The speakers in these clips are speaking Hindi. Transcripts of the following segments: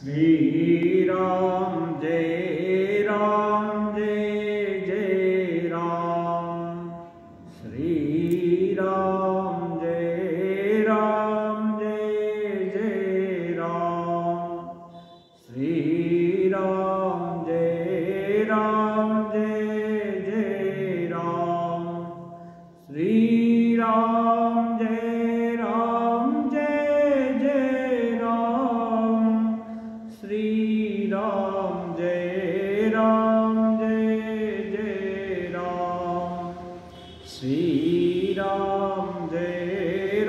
श्री राम जय जय राम। श्री राम जय जय राम। श्री राम जय जय राम। श्री राम जय जय राम। श्री राम जय जय राम। श्री राम जय जय राम। श्री राम जय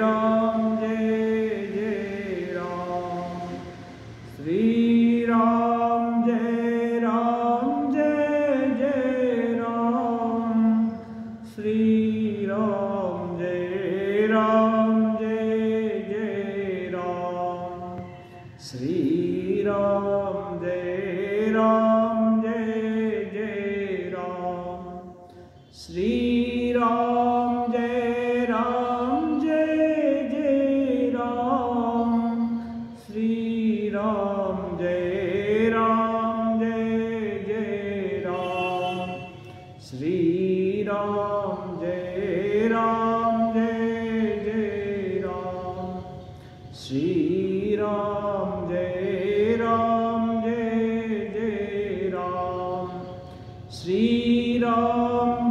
जय राम। श्री राम जय जय राम। श्री राम जय जय राम। श्री राम जय जय राम। श्री राम जय जय राम। श्री राम जय जय राम। श्री राम जय जय राम। श्री राम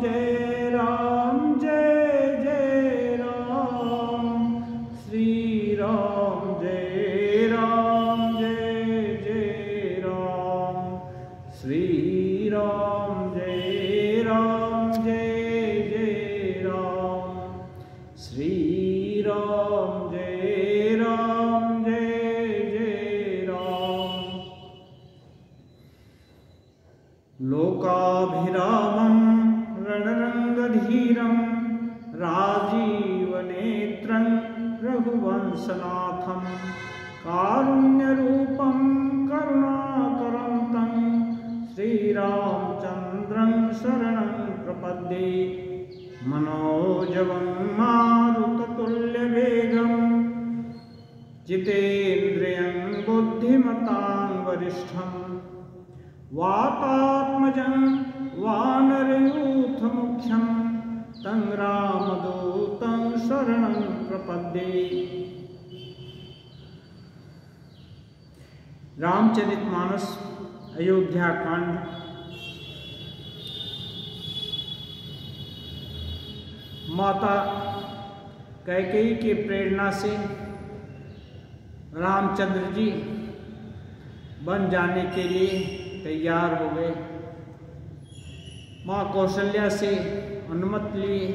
जय जय राम। श्री राम जय जय राम। श्री राम जय जय राम। श्री राम जय जय राम। लोकाभिरामं रणरंगधीरं राजीवनेत्रं रघुवंशनाथं कारुण्यरूपं करुणाकरं तं श्रीरामचन्द्रं शरणं प्रपद्ये। मनोजवं मारुततुल्यवेगं जितेन्द्रियं बुद्धिमतां वरिष्ठं वातात्मजं वानरयूथमुख्यं तं रामदूतं शरणं प्रपद्ये। रामचरितमानस अयोध्या कांड। माता कैकेयी की प्रेरणा से रामचंद्र जी वन जाने के लिए तैयार हो गए। माँ कौशल्या से अनुमति लिए।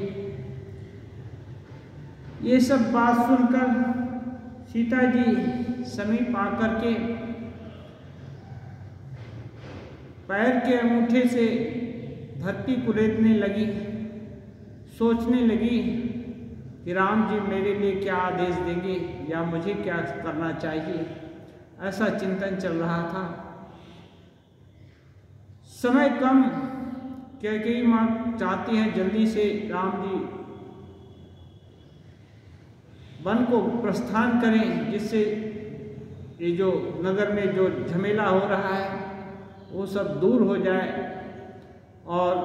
ये सब बात सुनकर सीता जी समीप आकर के पैर के अंगूठे से धरती को रेतने लगी। सोचने लगी कि राम जी मेरे लिए क्या आदेश देंगे या मुझे क्या करना चाहिए। ऐसा चिंतन चल रहा था। समय कम, कैकेयी माँ चाहती हैं जल्दी से राम जी वन को प्रस्थान करें, जिससे ये जो नगर में जो झमेला हो रहा है वो सब दूर हो जाए और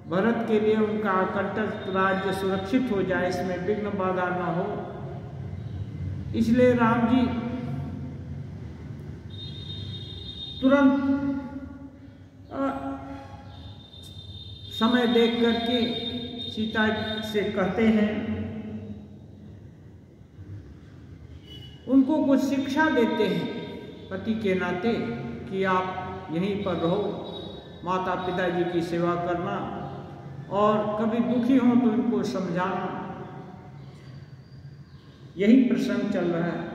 भरत के लिए उनका कंटक राज्य सुरक्षित हो जाए, इसमें विघ्न बाधा न हो। इसलिए राम जी तुरंत समय देख करके सीता से कहते हैं, उनको कुछ शिक्षा देते हैं पति के नाते कि आप यहीं पर रहो, माता पिताजी की सेवा करना और कभी दुखी हो तो इनको समझाना। यही प्रसंग चल रहा है।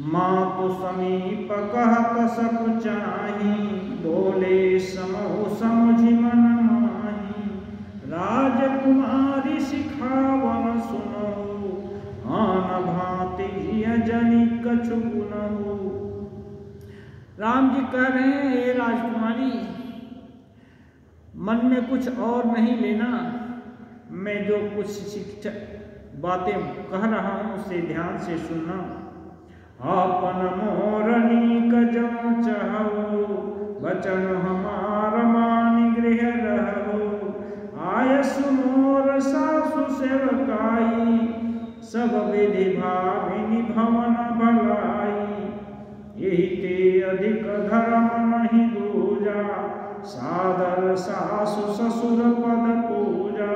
माँ तो समीप कहत सब चाही, बोले समो समझि मन माही। राजकुमारी सिखावन सुनो, आन भांति जनि कछु गुनहु। राम जी कह रहे हैं, हे राजकुमारी, मन में कुछ और नहीं लेना, मैं जो कुछ शिक्षा बातें कह रहा हूँ उसे ध्यान से सुनना। अपन मोर बचन हमार मानि गृह रहो, आयस मोर सासु सेवकाई, सब विधि भाविनी भवन भलाई। यही ते अधिक धर्म नहीं दूजा, सादर सासु ससुर पद पूजा।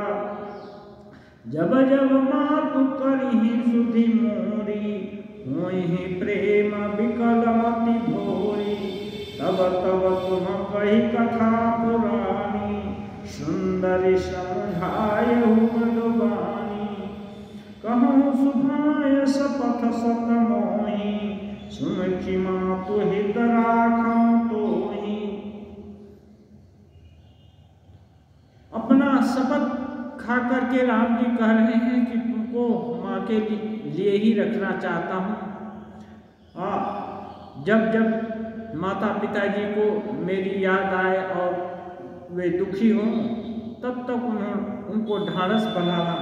जब जब मातु करही सुधि मोरी, होहि प्रेम विकल मति भोरी। तब तब तुम कही कथा पुरानी, सुंदरी समझायहु मधुबानी। कहूँ सुभाय सपथ सत मोहि, सुमुखी मातु हित राखौं तोहि। अपना शपथ खा करके राम जी कह रहे हैं कि तुमको माँ के लिए ही रखना चाहता हूँ। जब जब माता पिताजी को मेरी याद आए और वे दुखी हों, तब तक उनको ढाढ़स बनाना।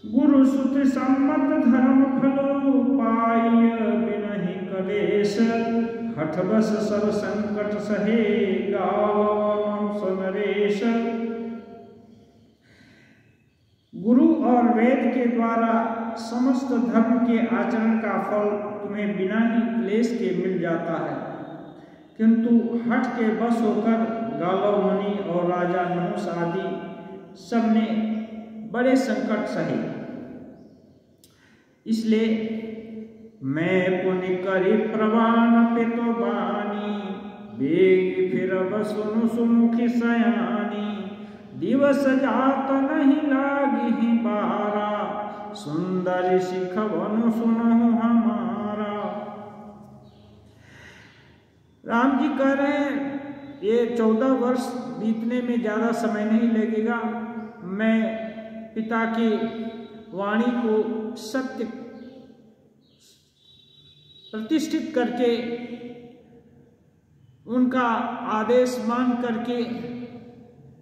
गुरु सुत सम्मत धर्म फलो पाई, बिनहि कलेश हठबस सब संकट सहे, गावम सनरेश। गुरु और वेद के द्वारा समस्त धर्म के आचरण का फल तुम्हें बिना ही क्लेश के मिल जाता है, किंतु हठ के बस होकर गालव मुनि और राजा नहुष आदि सबने बड़े संकट सहे। इसलिए मैं पुनि करी प्रवान पितु बानी, बेगी फिर सुनु सुमुखी सयानी। दिवस जात नहीं लागी बारा, सुंदर शिखवनु सुनहु हमारा। राम जी कह रहे हैं ये 14 वर्ष बीतने में ज़्यादा समय नहीं लगेगा। मैं पिता की वाणी को सत्य प्रतिष्ठित करके, उनका आदेश मान करके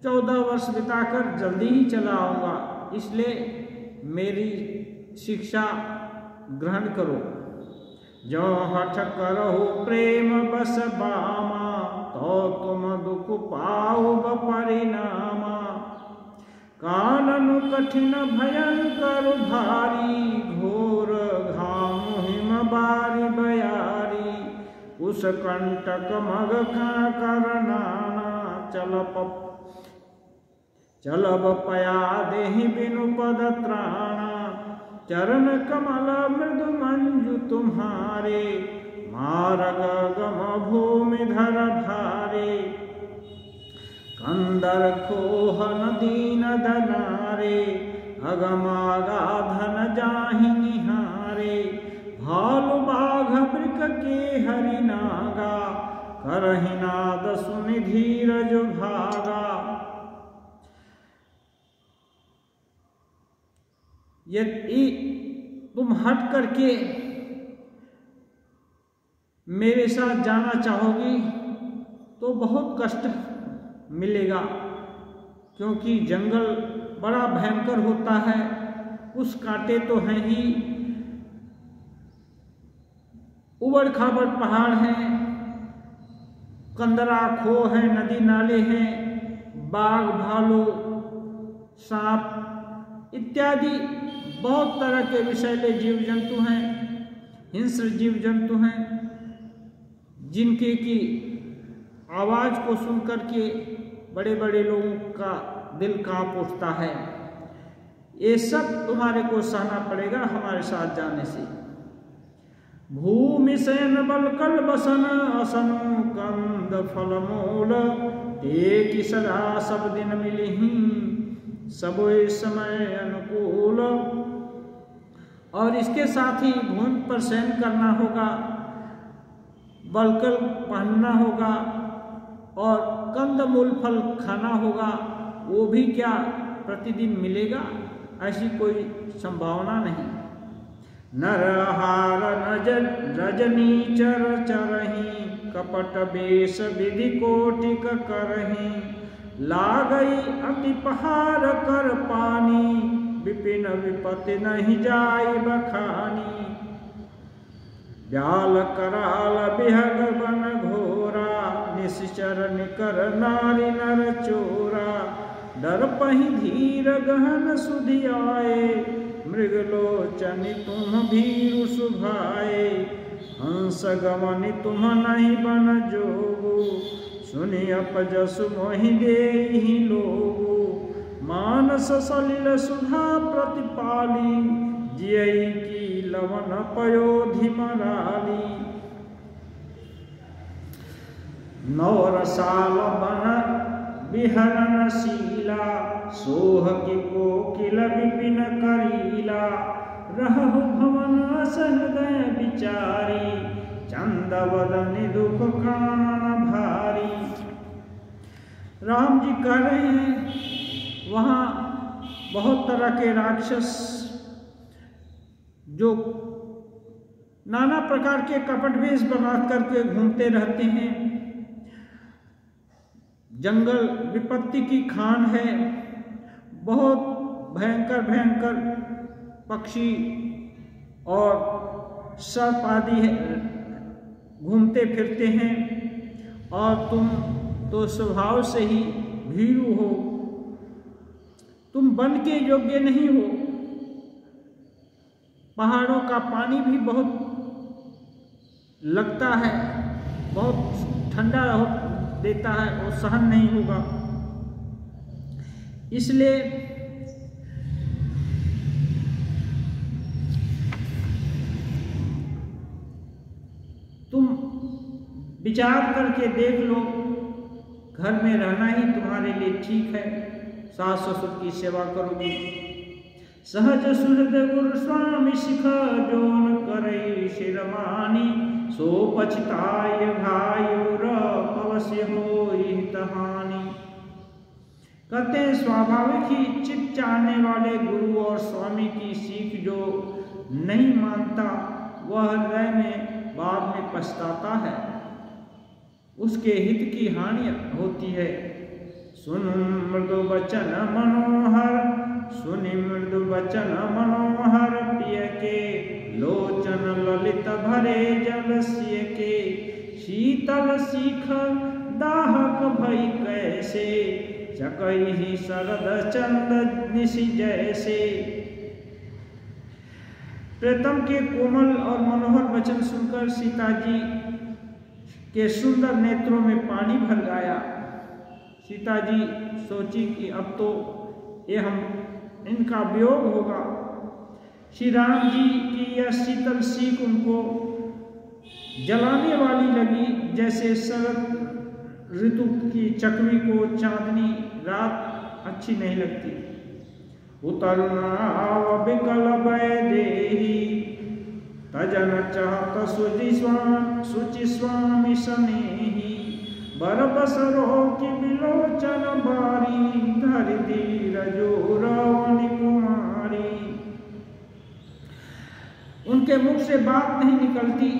14 वर्ष बिताकर जल्दी ही चला आऊँगा। इसलिए मेरी शिक्षा ग्रहण करो। जो हठ करहु प्रेम बस बामा, तो तुम दुख पाओ परिणामा। काननु कठिन भयंकर भारी, घोर घामु हिम बारी बयारी। उस कंटक मग खा कर नाना, चलब पया देहि बिनु पद त्राणा। चरण कमल मृदु मंजु तुम्हारे, मार्ग गम भूमि धर धारे। कंदर खोहन दीन दनारे, अगमागा धन जाहि निहारे। भालु बाघ वृक के हरिनागा, करहि नाद सुनि धीरज भागा। यदि तुम हट करके मेरे साथ जाना चाहोगी तो बहुत कष्ट मिलेगा, क्योंकि जंगल बड़ा भयंकर होता है। उस कांटे तो हैं ही, उबड़ खाबड़ पहाड़ हैं, कंदरा खो है, नदी नाले हैं, बाघ भालू सांप इत्यादि बहुत तरह के विषैले जीव जंतु हैं, हिंस्र जीव जंतु हैं, जिनके की आवाज़ को सुनकर के बड़े बड़े लोगों का दिल कांप उठता है। ये सब तुम्हारे को सहना पड़ेगा हमारे साथ जाने से। भूमि सैन बल कल बसन, असनु कंद फल मूल। एक ही सदा सब दिन मिलही, सब समय अनुकूल। और इसके साथ ही भूमि पर शयन करना होगा, बलकल पहनना होगा और कंद मूल फल खाना होगा। वो भी क्या प्रतिदिन मिलेगा? ऐसी कोई संभावना नहीं। नरहार रजनी चर चरही, कपट बेश विधि कोटिक करही। लागई अति पहार कर पानी, विपिन विपत्ति नहीं जाई बखानी। ब्याल कराल बिहग बन घोरा, निश्चर निकर नारी नर चोरा, डर पही धीर गहन सुधि आए, मृगलोचनि तुम भीरु सुभाए, हंस गमनि तुम नहीं बन जोगु, सुनि अपजसु मोहि देहि लोगु, मानस सलिल सुधा प्रतिपाली, जियई की लवन पयोधि मराली। नौरसाल बन विहरणशीला, सोह की कोकिल विपिन करीला, रहु भवन सहृदय विचारी, चंद वदनि दुख कानन भारी। राम जी कह रहे हैं वहाँ बहुत तरह के राक्षस जो नाना प्रकार के कपट वेश बना करके घूमते रहते हैं। जंगल विपत्ति की खान है, बहुत भयंकर भयंकर पक्षी और सर्प आदि घूमते फिरते हैं, और तुम तो स्वभाव से ही भीरू हो, तुम वन के योग्य नहीं हो। पहाड़ों का पानी भी बहुत लगता है, बहुत ठंडा देता है, वो सहन नहीं होगा। इसलिए तुम विचार करके देख लो, घर में रहना ही तुम्हारे लिए ठीक है, सास ससुर की सेवा करोगी। सहज सुहृद गुरु स्वामी सिख जोन करई शिरमानी, सो पछताय घायुर अवश्य होई तहानी। कहते हैं स्वाभाविक ही चित चाहने वाले गुरु और स्वामी की सीख जो नहीं मानता, वह हृदय में बाद में पछताता है, उसके हित की हानि होती है। सुन मृदु वचन मनोहर, सुनि मृदु वचन मनोहर, पिय के लोचन ललित भरे जलस्य के, शीतल सीख दाहक भई कैसे, चकहि शरद चंद निशि जैसे। प्रीतम के कोमल और मनोहर वचन सुनकर सीता जी के सुंदर नेत्रों में पानी भर गया। सीता जी सोची कि अब तो ये इनका वियोग होगा। श्री राम जी की यह शीतल सीख उनको जलाने वाली लगी, जैसे शरद ऋतु की चकवी को चांदनी रात अच्छी नहीं लगती। उतरना विकल वैदेही, तजन चाहत सुचि स्वामी सनेही, बर बसरो की विलोचन बारी, धरि धीरज रावणी कुमारी। उनके मुख से बात नहीं निकलती,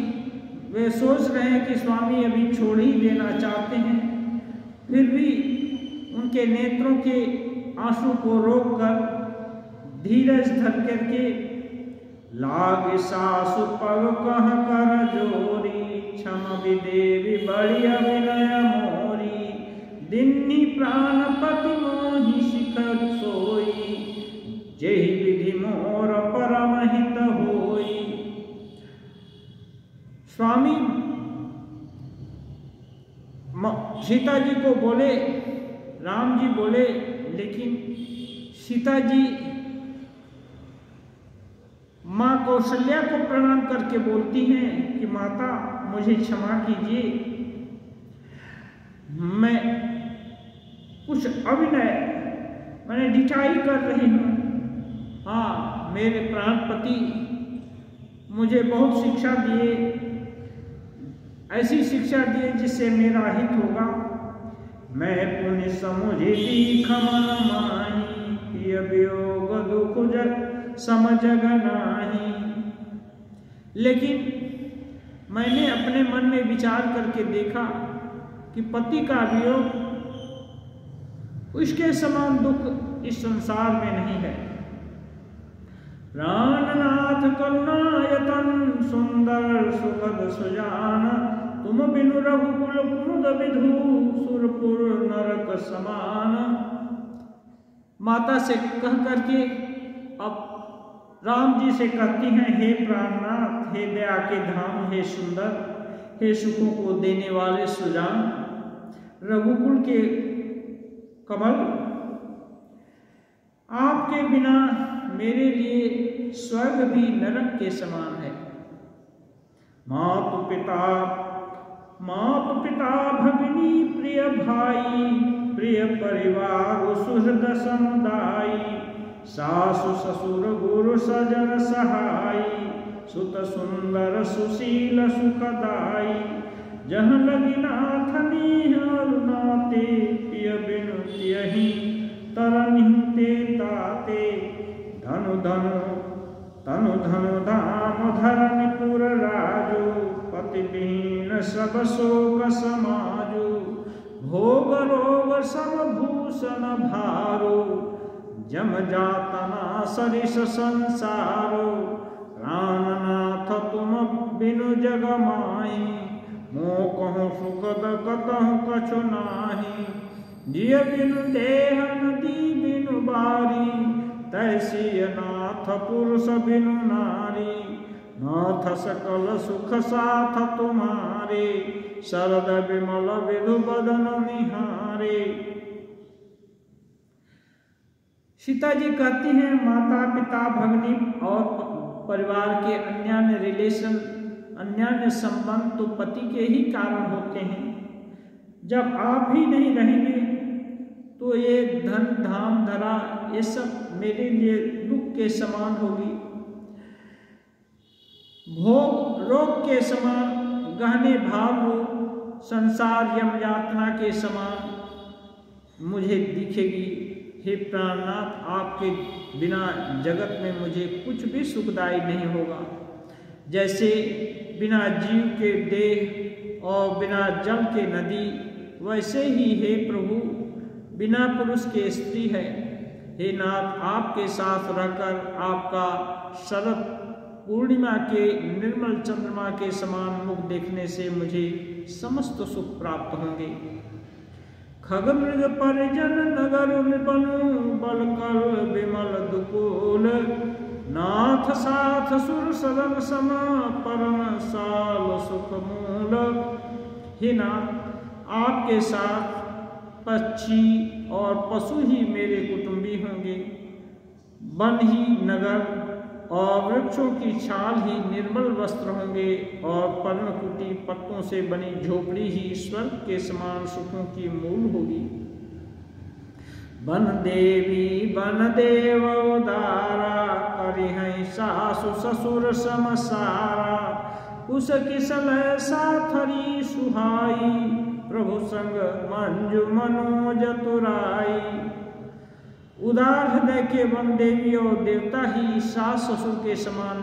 वे सोच रहे हैं कि स्वामी अभी छोड़ ही देना चाहते हैं, फिर भी उनके नेत्रों के आंसू को रोककर धीरज धर करके, लाग सासु पग कह कर जोरी, क्षम विदेवी बड़ी अभिनय मोरी, दिन्नी प्राणपति मोहि शिखर सोई, जेहि विधि मोर परम हित होई। स्वामी सीता जी को बोले, राम जी बोले, लेकिन सीता जी माँ कौशल्या को प्रणाम करके बोलती हैं कि माता मुझे क्षमा कीजिए, मैं कुछ अभिनय मैंने ढिठाई कर रही हूँ। हाँ, मेरे प्राणपति मुझे बहुत शिक्षा दिए, ऐसी शिक्षा दिए जिससे मेरा हित होगा। मैं पुण्य समुझी खमन माही, प्रिय वियोग दुख समझग नाही। लेकिन मैंने अपने मन में विचार करके देखा कि पति का वियोग, उसके समान दुख इस संसार में नहीं है। प्राणनाथ करुणायतन, सुंदर सुखद सुजान, तुम बिनु रघुकुल कुमुद विधु सुरपुर नरक समान। माता से कह करके अब राम जी से कहती हैं, हे प्राणनाथ, हे दया के धाम, हे सुंदर, हे सुखों को देने वाले सुजान, रघुकुल के कमल, आपके बिना मेरे लिए स्वर्ग भी नरक के समान है। मातु पिता भगिनी प्रिय भाई, प्रिय परिवार सुहृद समुदायी, सासु ससुर गुरु सजन सहाई, सुत सुंदर सुशील सुखदाई, जहाँ लगी नाथनी नाते, पिय बिनु तियहि तरनिते ताते, धनु धनु तनु धनु धाम धरनिपुर राजू, पति बीन सब शोक समाजू, भोग रोग समभूषण भारो, जम जातना सरिस संसारो, प्राणनाथ तुम बिनु जग माही, मोह कहूँ सुखद कतहु कछु नाही, जिय बिनु देह नदी बिनु बारी, तैसी नाथ पुरुष बिनु नारी, नाथ सकल सुख साथ तुम्हारे, शरद विमल विधु बदन निहारे। सीता जी कहती हैं, माता पिता भगनी और परिवार के अन्यान्य रिलेशन, अन्यान्य संबंध तो पति के ही कारण होते हैं। जब आप ही नहीं रहेंगे तो ये धन धाम धरा ये सब मेरे लिए दुख के समान होगी, भोग रोग के समान, गहने भाव रूप संसार यम यातना के समान मुझे दिखेगी। हे प्राणनाथ, आपके बिना जगत में मुझे कुछ भी सुखदायी नहीं होगा। जैसे बिना जीव के देह और बिना जल के नदी, वैसे ही हे प्रभु बिना पुरुष के स्त्री है। हे नाथ, आपके साथ रहकर आपका शरद पूर्णिमा के निर्मल चंद्रमा के समान मुख देखने से मुझे समस्त सुख प्राप्त होंगे। खगमृग परिजन नगर निपनु, बलकल विमल दुकूल, नाथ साथ सुर सदन सम, परम साल सुख मूल। हे नाथ, आपके साथ पक्षी और पशु ही मेरे कुटुंबी होंगे, वन ही नगर और वृक्षों की छाल ही निर्मल वस्त्र होंगे, और पर्णकुटी पत्तों से बनी झोपड़ी ही स्वर्ग के समान सुखों की मूल होगी। बन देवी बन देव उदारा, करिहै सासु ससुर समसारा, कुश किसल साथरी सुहाई, प्रभु संग मंजु मनोज तुराई। उदार हृदय के वन देवी और देवता ही सास ससुर के समान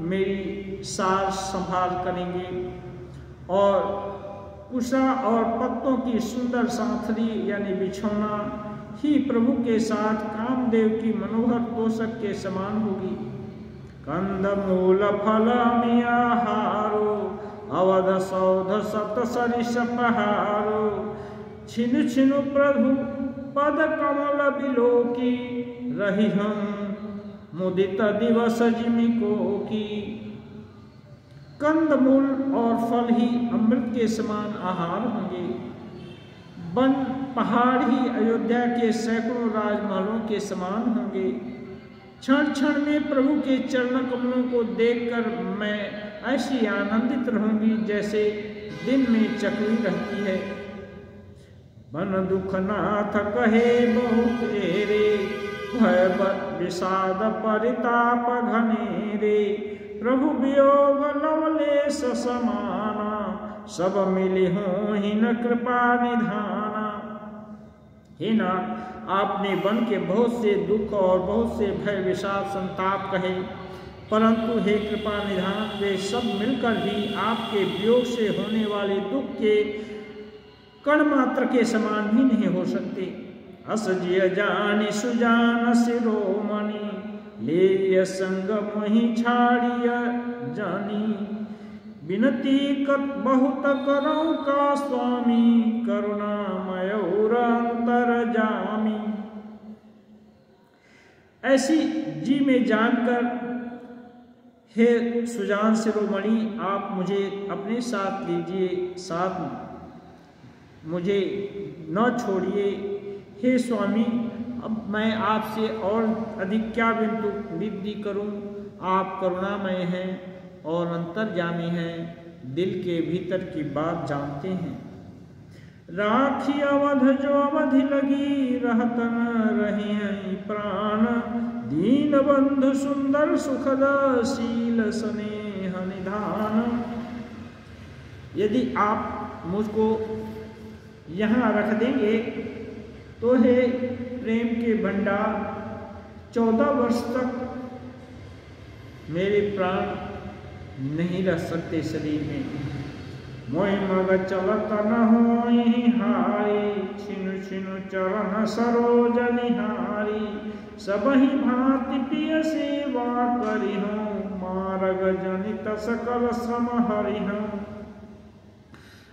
मेरी सार संभाल करेंगे, और कुशा और पत्तों की सुंदर साथरी यानी बिछौना ही प्रभु के साथ कामदेव की मनोहर तोषक के समान होगी। कंद मूल फल मियाहारो, अवध सौध सत सरिस पहारो, छिनु छिनु प्रभु पद कमल बिलोकी, रही हम मुदित दिवस जिमिको की। कंदमूल और फल ही अमृत के समान आहार होंगे, वन पहाड़ ही अयोध्या के सैकड़ों राजमहलों के समान होंगे। क्षण क्षण में प्रभु के चरण कमलों को देखकर मैं ऐसी आनंदित रहूंगी जैसे दिन में चकली रहती है। मन दुख नाथ कहे बहुत एरे, भय विषाद परिताप घनेरे, प्रभु वियोग लवलेश समाना, सब मिली हों ही न कृपा निधाना। हे नाथ, आपने वन के बहुत से दुख और बहुत से भय विषाद संताप कहे, परंतु हे कृपा निधान, वे सब मिलकर भी आपके वियोग से होने वाले दुख के कण मात्र के समान भी नहीं हो सकते। अस जिय जानी सुजान सिरोमणि, ले संग मोहि छाड़िय जानी, विनती बहुत करऊं का स्वामी, करुणामय अंतरजामी। ऐसी जी में जानकर हे सुजान शिरोमणि, आप मुझे अपने साथ लीजिए, साथ मुझे न छोड़िए। हे स्वामी, अब मैं आपसे और अधिक क्या विनती करूं? आप करुणामय हैं और अंतर्यामी हैं, दिल के भीतर की बात जानते हैं। राखी अवध जो अवधि लगी, रहत न रही प्राण, दीन बंधु सुंदर सुखद शील स्नेह निधान। यदि आप मुझको यहाँ रख देंगे तो हे प्रेम के भंडार, 14 वर्ष तक मेरे प्राण नहीं रह सकते शरीर में। मोहि मग चलत न होई हारी, छिनु छिनु चरण सरोज निहारी। सबहि भांति प्रिय सेवा करिहूँ, मार्ग जनित सकल श्रम हरिहूँ।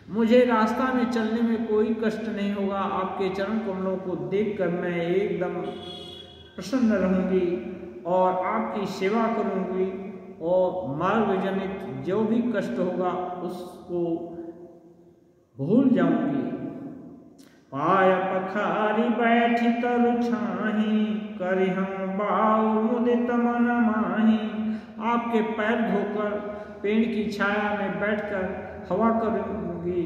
मुझे रास्ता में चलने में कोई कष्ट नहीं होगा। आपके चरण कमलों को देखकर मैं एकदम प्रसन्न रहूंगी और आपकी सेवा करूंगी, और मार्ग जनित जो भी कष्ट होगा उसको भूल जाऊंगी। पाय पखारी बैठी तरु छाही, करिहूँ बाऊ मुदित मन माही। आपके पैर धोकर पेड़ की छाया में बैठकर हवा करूंगी।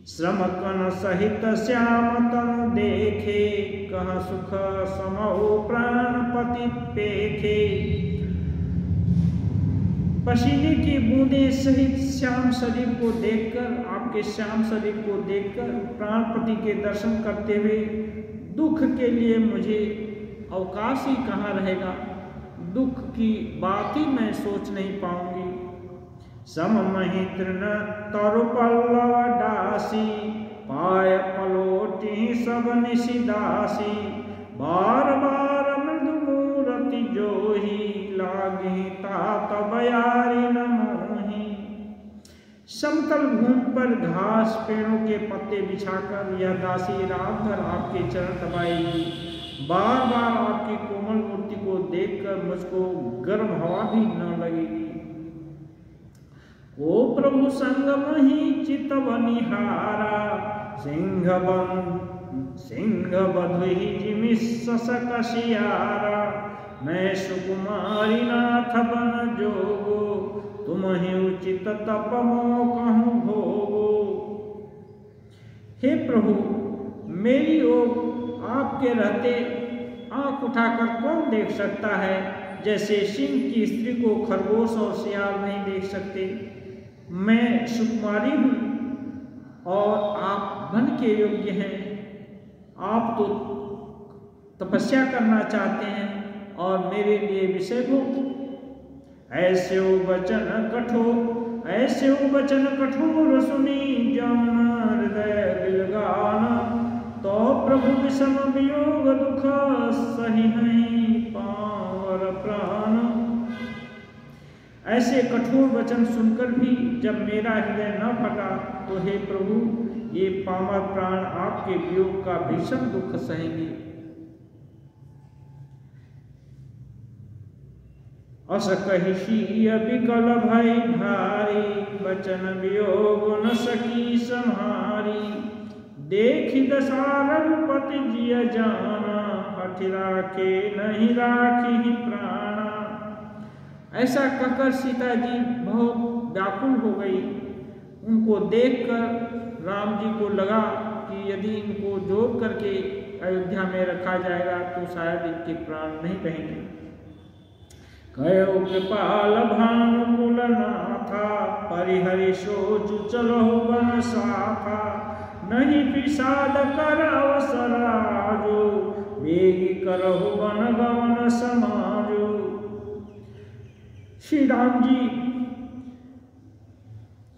श्रम कन सहित श्याम तनु देखे, कह सुख समो प्राणपति पेखे। पसीने की बूंदे सहित श्याम शरीर को देखकर, आपके श्याम शरीर को देखकर प्राणपति के दर्शन करते हुए दुख के लिए मुझे अवकाश ही कहाँ रहेगा। दुख की बात ही मैं सोच नहीं पाऊंगी। सममहि तृण तरु पल्लव डासी, पाय पलोटी सब निशिदासी। बार बार मृदु मूरति जोही, लागी तात बयारी न मोही। समतल भूमि पर घास पेड़ों के पत्ते बिछाकर यह दासी रात भर आपके चरण दबाएगी। बार बार आपकी कोमल मूर्ति को देखकर मुझको गर्म हवा भी न लगेगी। ओ प्रभु संगम ही चित बनिहारा, सिंह बधु ही जिमि ससक सियारा। मैं सुकुमारी नाथ बन जोगो, तुम ही उचित तप मो कहूँ भोगो। हे प्रभु, मेरी ओर आपके रहते आंख उठाकर कौन देख सकता है? जैसे सिंह की स्त्री को खरगोश और सियार नहीं देख सकते। मैं सुकुमारी हूँ और आप वन के योग्य हैं। आप तो तपस्या करना चाहते हैं और मेरे लिए विषय भोग। ऐसे वचन कठोर सुनी, जौन हृदय बिलगाना। तो प्रभु विषम वियोग दुख, सही नहीं पावर प्राण। ऐसे कठोर वचन सुनकर भी जब मेरा हृदय न फटा, तो हे प्रभु, ये पामर प्राण आपके वियोग का भीषण दुख सहेंगे। अस कहिषी विकल भई भारी, वचन वियोग न सकी सम्हारी। देखी दशा रघुपति जिय जाना, हठि राखे नहीं राखी प्राणा। ऐसा कहकर सीता जी बहुत व्याकुल हो गई। उनको देखकर राम जी को लगा कि यदि इनको जोड़ करके अयोध्या में रखा जाएगा तो शायद इनके प्राण नहीं रहेंगे। कयो कृपाल भानुकुल नाथा, परिहरि सोचु चलो वन साथा। नहीं विषाद कर अवसराजो, वेगी करहु वन गवन समाजो। श्री राम जी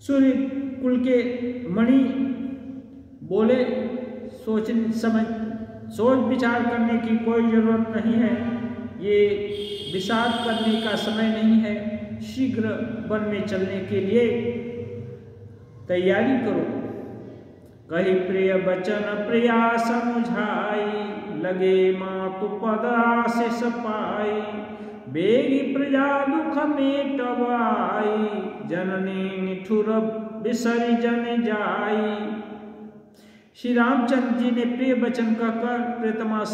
सूर्य कुल के मणि बोले, सोच विचार करने की कोई जरूरत नहीं है। ये विषाद करने का समय नहीं है। शीघ्र वन में चलने के लिए तैयारी करो। कही प्रिय बचन प्रिया समझाई, लगे मातु पद आशीष पाई, बेगी प्रजा दुख मेटब आई, जननी निठुर बिसरी जन जाई। श्री रामचंद्र जी ने प्रिय वचन कहकर प्रियतमा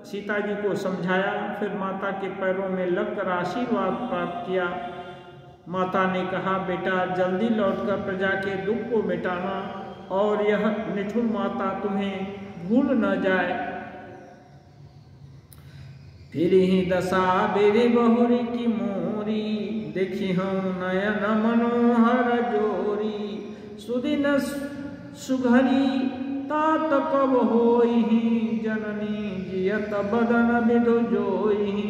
सीता जी को समझाया, फिर माता के पैरों में लगकर आशीर्वाद प्राप्त किया। माता ने कहा, बेटा जल्दी लौटकर प्रजा के दुख को मिटाना और यह निठुर माता तुम्हें भूल न जाए। फिर ही दशा बेरी बहुरी की मोरी, देखी हूँ नयन मनोहर जोरी, सुदिन सुघरी तात कब होई, जननी जियत बदन विदु जोई।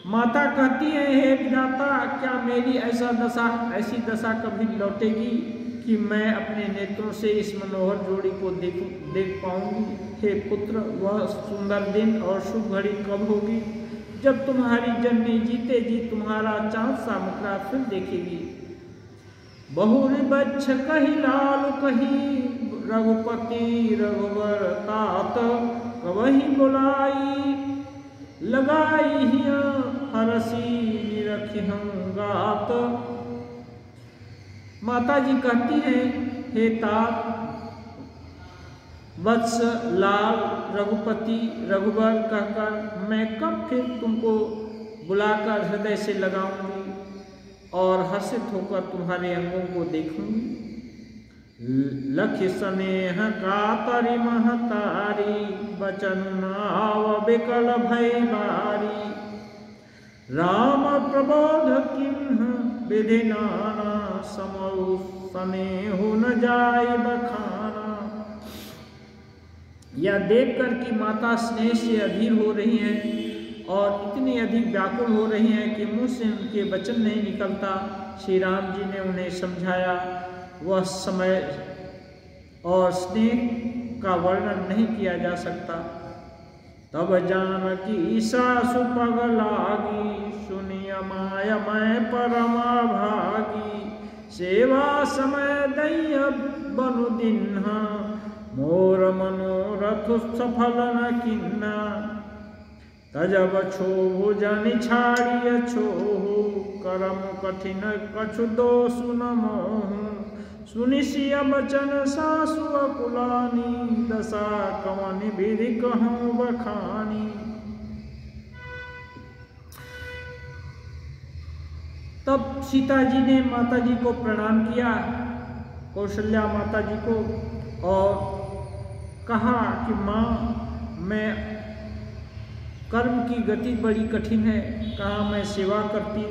माता कहती है, हे विधाता, क्या मेरी ऐसी दशा कभी लौटेगी कि मैं अपने नेत्रों से इस मनोहर जोड़ी को देख पाऊंगी? हे पुत्र, वह सुंदर दिन और शुभ घड़ी कब होगी जब तुम्हारी जननी जीते जी तुम्हारा चांद सा मुखड़ा फिर देखेगी। बहुरी बच्छ कही लाल कही, रघुपति रघुवर तात कवही बुलाई, लगाई हिया हरसी निरखिहं गात। माता जी कहती हैं, हे तात, वत्स, लाल, रघुपति, रघुवर कहकर मैं कब फिर तुमको बुलाकर हृदय से लगाऊंगी और हर्षित होकर तुम्हारे अंगों को देखूंगी। लख स्नेह कातरि महतारी, बचन नाव बिकल भय बारी, राम प्रबोध किन्ह विधि नाना, समौ स्नेहु न जाय बखाना। यह देखकर कि माता स्नेह से अधीर हो रही हैं और इतनी अधिक व्याकुल हो रही हैं कि मुंह से उनके वचन नहीं निकलता, श्री राम जी ने उन्हें समझाया। वह समय और स्नेह का वर्णन नहीं किया जा सकता। तब जानकी सासु पग लागी, सुनिय माय मैं परमा भागी, सेवा समय दैय बनु दिन्हा, मोर मनोरथ सफल न किन्ना। तजब छोहु जनि छाड़िय छोहु, करम कठिन कछु दोषु न मोहु, सुनिशिय बचन सासु अकुलानी, दशा कवनि विधि कहूँ बखानी। तब सीता जी ने माता जी को प्रणाम किया, कौशल्या माता जी को, और कहा कि माँ, मैं कर्म की गति बड़ी कठिन है, कहाँ मैं सेवा करती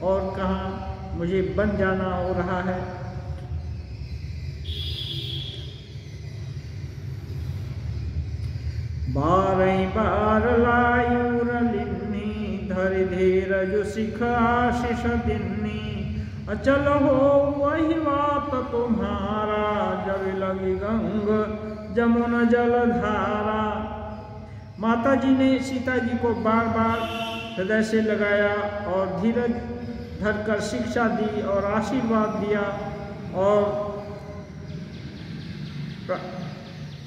और कहाँ मुझे बन जाना हो रहा है। बारही बार लायूर लिन्नी, धरि धीरज सिख आशीष दिन्नी, अचल हो वही बात तुम्हारा, जब लगी गंग जमुन जलधारा। माता जी ने सीता जी को बार बार हृदय से लगाया और धीरज धरकर शिक्षा दी और आशीर्वाद दिया और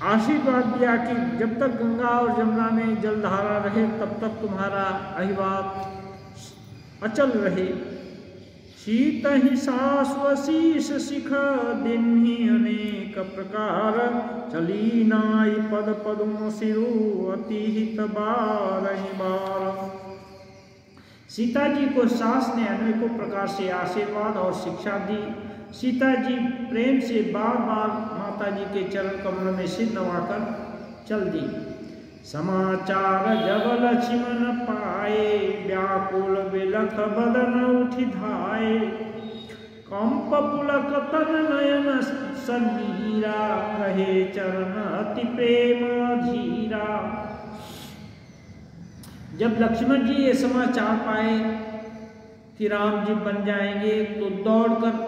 आशीर्वाद दिया कि जब तक गंगा और जमुना में जलधारा रहे तब तक तुम्हारा अहिवात अचल रहे। शीत ही साश्वशीष शिख दिन्ही अनेक प्रकार, चली नाई पद पदों सिरु अति हित बारहि बार। सीता जी को सास ने अनेकों प्रकार से आशीर्वाद और शिक्षा दी। सीता जी प्रेम से बार बार माता जी के चरण कमल में सिर नवाकर चल दी। समाचार जब लक्ष्मण पाए, व्याकुल बिलख बदन उठि धाये, कंप पुलक तन नयन समीरा, कहे चरण अति प्रेम धीरा। जब लक्ष्मण जी ये समाचार पाए कि राम जी बन जाएंगे तो दौड़कर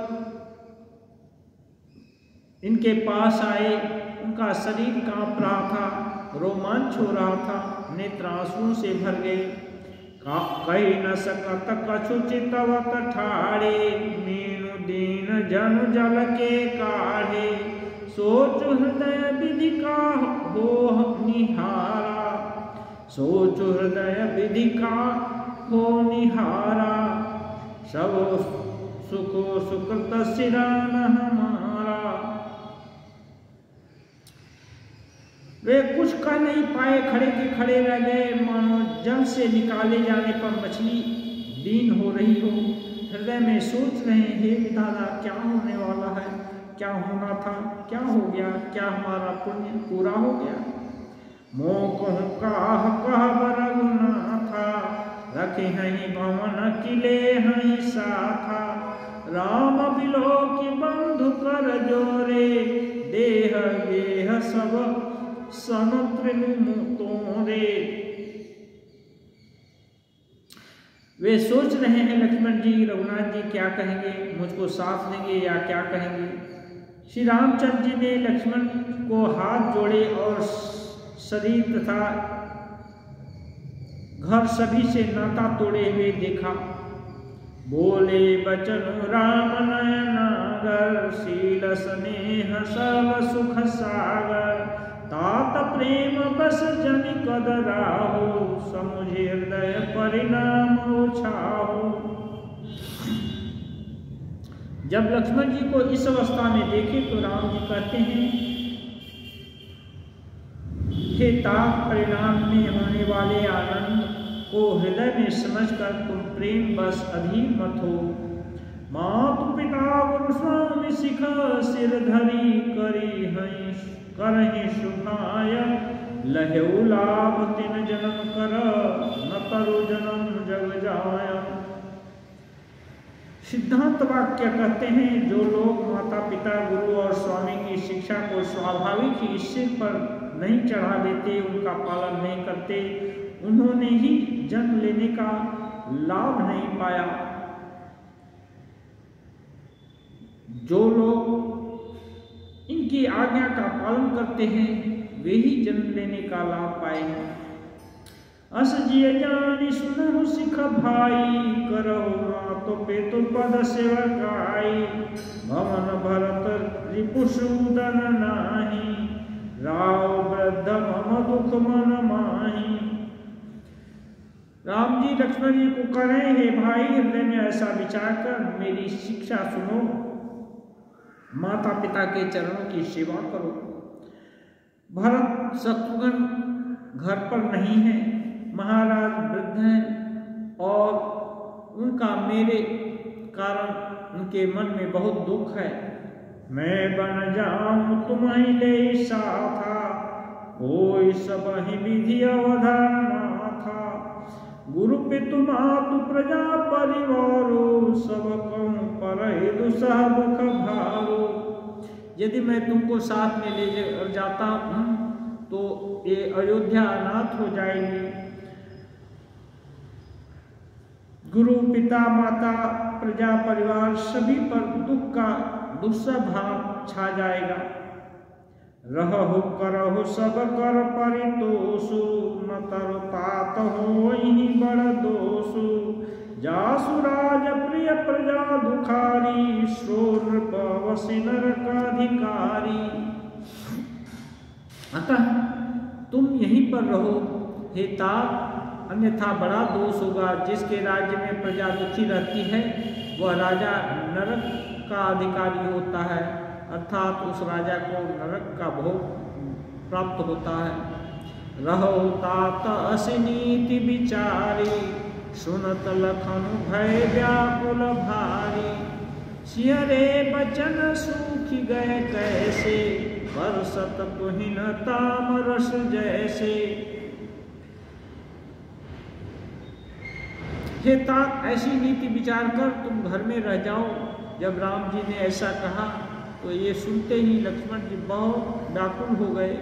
इनके पास आए। उनका शरीर कांप रहा था, रोमांच हो रहा था, नेत्र आंसुओं से भर गए। कही न सकत कछु चितवत ठाड़े, मीनु दीन जन जल के काढ़े, सोच हृदय विधि का हो निहारा, सोच हृदय विधि का हो निहारा, सब सुखो सुकृत सिरान हमारा। वे कुछ कर नहीं पाए, खड़े के खड़े रह गए, मानो जल से निकाले जाने पर मछली दीन हो रही हो। हृदय में सोच रहे हैं, हे विधाता क्या होने वाला है, क्या होना था, क्या हो गया, क्या हमारा पुण्य पूरा हो गया। मोह कहूँ कह रघुनाथा, रखे हैं भवन किले हैं साथा, राम बिलो की बंधु कर जोरे, देह गेह सब सन तोरे। वे सोच रहे हैं लक्ष्मण जी रघुनाथ जी क्या कहेंगे, मुझको साथ लेंगे या क्या कहेंगे। श्री रामचंद्र जी ने लक्ष्मण को हाथ जोड़े और शरीर तथा घर सभी से नाता तोड़े हुए देखा। बोले बचन राम नयनागर, शील स्नेह सब सुख सागर, तात प्रेम बस जन कद राहो, समुझे हृदय परिणाम छाहो। जब लक्ष्मण जी को इस अवस्था में देखे तो राम जी कहते हैं, हे तात परिणाम में होने वाले आनंद को हृदय में समझकर तुम प्रेम बस अधीर मत हो। मातु पिता गुरु स्वामी सिख सिर धरी, करी हैं करहि सुखाय, लहेउ लाभ तिन जन्म कर, न तरु जन्म जग जाय। सिद्धांत वाक्य कहते हैं, जो लोग माता पिता गुरु और स्वामी की शिक्षा को स्वाभाविक ही सिर पर नहीं चढ़ा देते, उनका पालन नहीं करते, उन्होंने ही जन्म लेने का लाभ नहीं पाया। जो लोग इनकी आज्ञा का पालन करते हैं वे ही जन्म लेने का लाभ पाएंगे। अस जिय जानी सुनहु सिख भाई, करहु मातु पितु पद सेवकाई, भवन भरत रिपुसूदन नाही, राव वृद्ध मम दुख मन माही। राम जी लक्ष्मण जी को कह रहे हैं, हे भाई हृदय में ऐसा विचार कर मेरी शिक्षा सुनो, माता पिता के चरणों की सेवा करो। भरत शत्रुघ्न घर पर नहीं है, महाराज वृद्ध हैं और उनका मेरे कारण उनके मन में बहुत दुख है। मैं बन जाऊं तुम्हें ले साथा, कोई सब ही विधि अवधारणा था, गुरु पितु मातु प्रजा परिवारो, सब कौन पर दुसह दुख भारो। यदि मैं तुमको साथ में ले जाता हूँ तो ये अयोध्या अनाथ हो जाएगी, गुरु पिता माता प्रजा परिवार सभी पर दुख का दुस्सह भाव छा जाएगा। रहु करहु सब कर परितोषु, न तरु तात होहि बड़ दोषु, जासु राज प्रिय प्रजा दुखारी, सो नृपवसि नरकाधिकारी। अतः तुम यहीं पर रहो हे तात, अन्यथा बड़ा दोष होगा। जिसके राज्य में प्रजा दुखी रहती है वह राजा नरक का अधिकारी होता है, अर्थात उस राजा को नरक का भोग प्राप्त होता है। रहो तात असि नीति विचारी, सुनत लखन भय व्याकुल भारी, सियरे बचन सूखी गए कैसे, बरसत तुहिन तामरस जैसे। हे तात ऐसी नीति विचार कर तुम घर में रह जाओ। जब राम जी ने ऐसा कहा तो ये सुनते ही लक्ष्मण जी बहुत व्याकुल हो गए।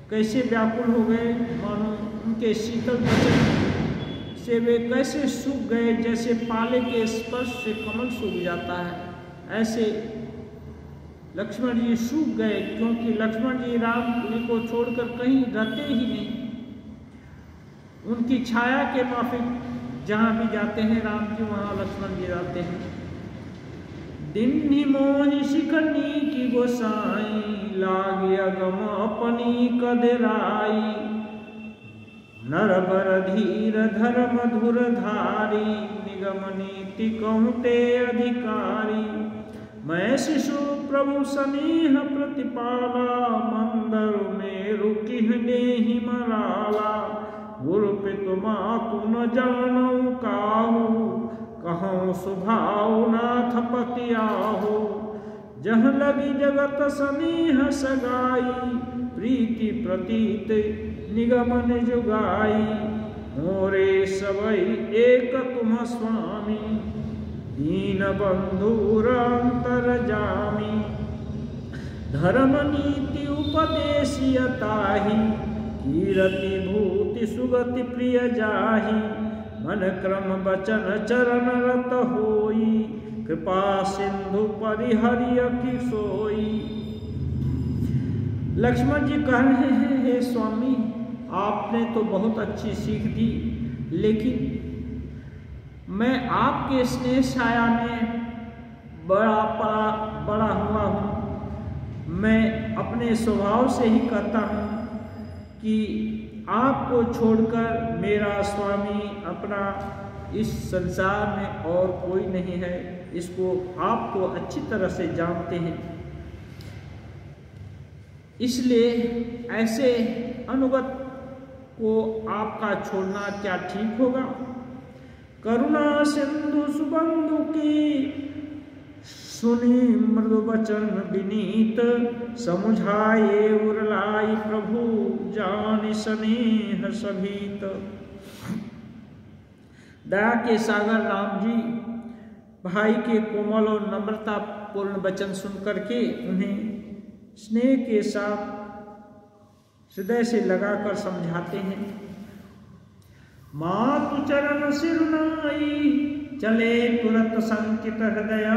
कैसे व्याकुल हो गए, मानो उनके शीतल वचन से वे कैसे सूख गए, जैसे पाले के स्पर्श से कमल सूख जाता है, ऐसे लक्ष्मण जी सूख गए। क्योंकि लक्ष्मण जी राम जी को छोड़कर कहीं रहते ही नहीं, उनकी छाया के माफिक जहाँ भी जाते हैं राम जी वहाँ लक्ष्मण जी जाते हैं। दिन्हि मोहि शिखनी की गोसाई, लागी अगम अपनी कदराई। नरबर धीर धर मधुर धारी, निगम नीति कहते अधिकारी। मैं शिशु प्रभु सनेह प्रतिपाला, मंदर में रुकी देहि मराला। गुरु पितु मातु न जानऊ काहू, कहूँ सुभाव नाथ पति आहू। जह लगी जगत सनेह सगाई, प्रीति प्रतीत निगमन जुगाई। मोरे सबई एक तुम स्वामी, दीन बंधुर अंतरजामी। धर्म नीति उपदेशियताहि, कीरति भूति सुगति प्रिय जाहि। मन क्रम बचन चरण रत होई, कृपा सिंधु परिहरिय की सोई। लक्ष्मण जी कह रहे हैं, हे स्वामी आपने तो बहुत अच्छी सीख दी, लेकिन मैं आपके स्नेह छाया में बड़ा हुआ हूँ। मैं अपने स्वभाव से ही कहता हूँ कि आपको छोड़कर मेरा स्वामी अपना इस संसार में और कोई नहीं है। इसको आप तो अच्छी तरह से जानते हैं, इसलिए ऐसे अनुगत को आपका छोड़ना क्या ठीक होगा। करुणा सिंधु सुबंधु की, सुनी मृदु वचन विनीत। समुझाए उरलाई प्रभु, जान स्नेह सभीत। दया के सागर राम जी भाई के कोमल और नम्रता पूर्ण वचन सुन करके उन्हें स्नेह के साथ हृदय से लगाकर समझाते हैं। मातु चरण सिरुनाई, चले तुरंत संकित हृदय।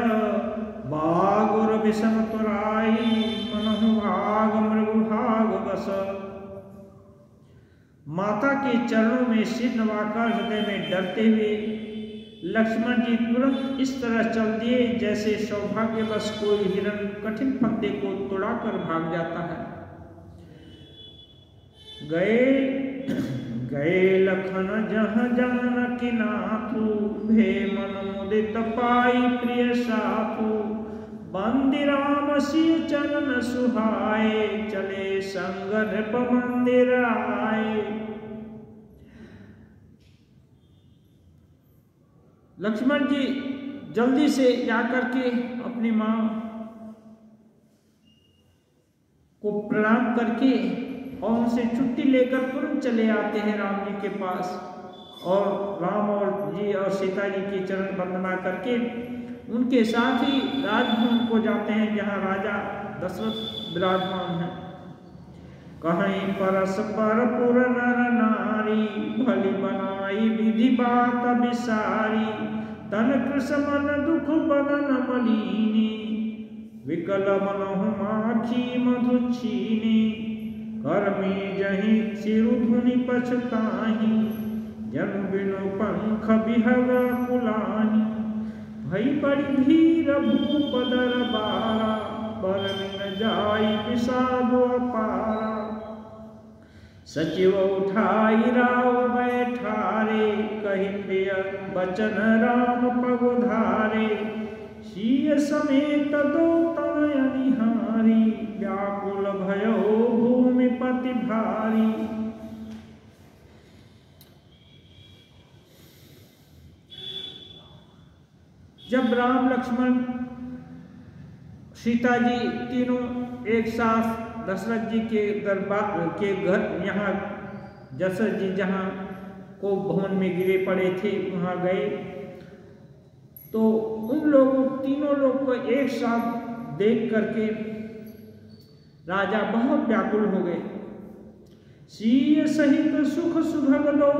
बागुर विषम तुराई, मनहु भाग मृगु भाग बस। माता के चरणों में सिर नवाकर हृदय में डरते हुए लक्ष्मण जी तुरंत इस तरह चल दिए जैसे सौभाग्यवश कोई हिरण कठिन फंदे को तोड़ाकर भाग जाता है। गए लखन जहाँ जानकी नाथु, भे मनोदित पाई प्रिय साथु। बंदी राम सिय चरण सुहाए, चले संग नृप मंदिर आए। लक्ष्मण जी जल्दी से जाकर के अपनी माँ को प्रणाम करके और उनसे छुट्टी लेकर तुरंत चले आते हैं राम जी के पास। और राम और जी और सीता जी की चरण वंदना करके उनके साथ ही राजभवन को जाते हैं जहाँ राजा दशरथ विराजमान हैं। कहीं परस्पर पुर नर नारी, भली बनाई विधि बात विसारी। तन कृष्ण दुख बदन मलिनी, विकल मनहु माखी मधु छीनी। कर्मी जही सिरुधुनि पछताही, जन बिनु पंख बिहगा कुलाही। भई बड़ी भीर भूप दरबारा, बरन जाई विषाद अपारा। सचिव उठाई राव बैठारे, कहि प्रिय बचन राम पगुधारे। सीय समेत दो तनय निहारी, व्याकुल भयो भूमि पति भारी। जब राम लक्ष्मण सीता जी तीनों एक साथ दशरथ जी के दरबार के घर, यहाँ दशरथ जी जहाँ को भवन में गिरे पड़े थे वहाँ गए, तो उन लोगों तीनों लोग को एक साथ देख करके राजा बहुत व्याकुल हो गए। सीय सहित सुख सुभग दो,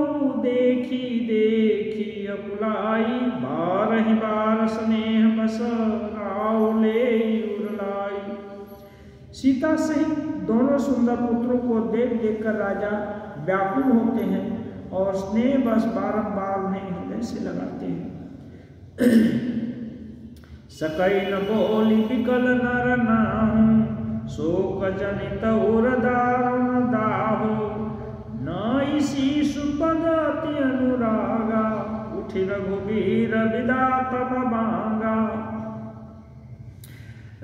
देखी देखी अकुलाई। बारहि बार स्नेह बस, राव ले उरलाई। सीता सहित दोनों सुंदर पुत्रों को देख देख कर राजा व्याकुल होते हैं और स्नेह बस बारंबार उन्हें हृदय से लगाते हैं। सकई न बोली बिकल नर नाहु, शोक जनित और दारुण दाहो, न इसी सुपद अति अनुरागा, उठि रघुवीर विदा तब मांगा।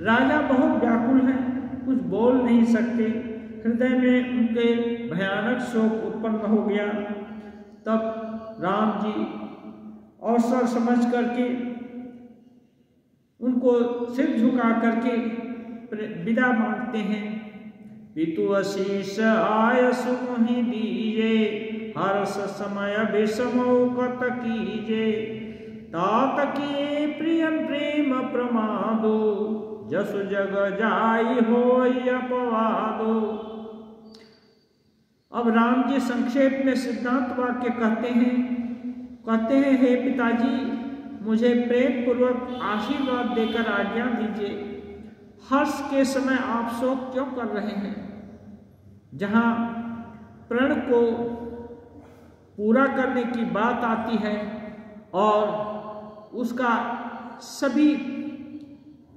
राजा बहुत व्याकुल हैं, कुछ बोल नहीं सकते। हृदय में उनके भयानक शोक उत्पन्न हो गया। तब राम जी अवसर समझ करके उनको सिर झुका करके विदा मांगते हैं। पितु आशीष आय सुमहि दीजे, हर्ष समय विषमौकत कीजे, तात किए प्रियम प्रेम प्रमादो, जसु जग जाई होई अपवादो। अब राम जी संक्षेप में सिद्धांत वाक्य कहते हैं, हे पिताजी, मुझे प्रेम पूर्वक आशीर्वाद देकर आज्ञा दीजिए। हर्ष के समय आप शोक क्यों कर रहे हैं? जहाँ प्रण को पूरा करने की बात आती है और उसका सभी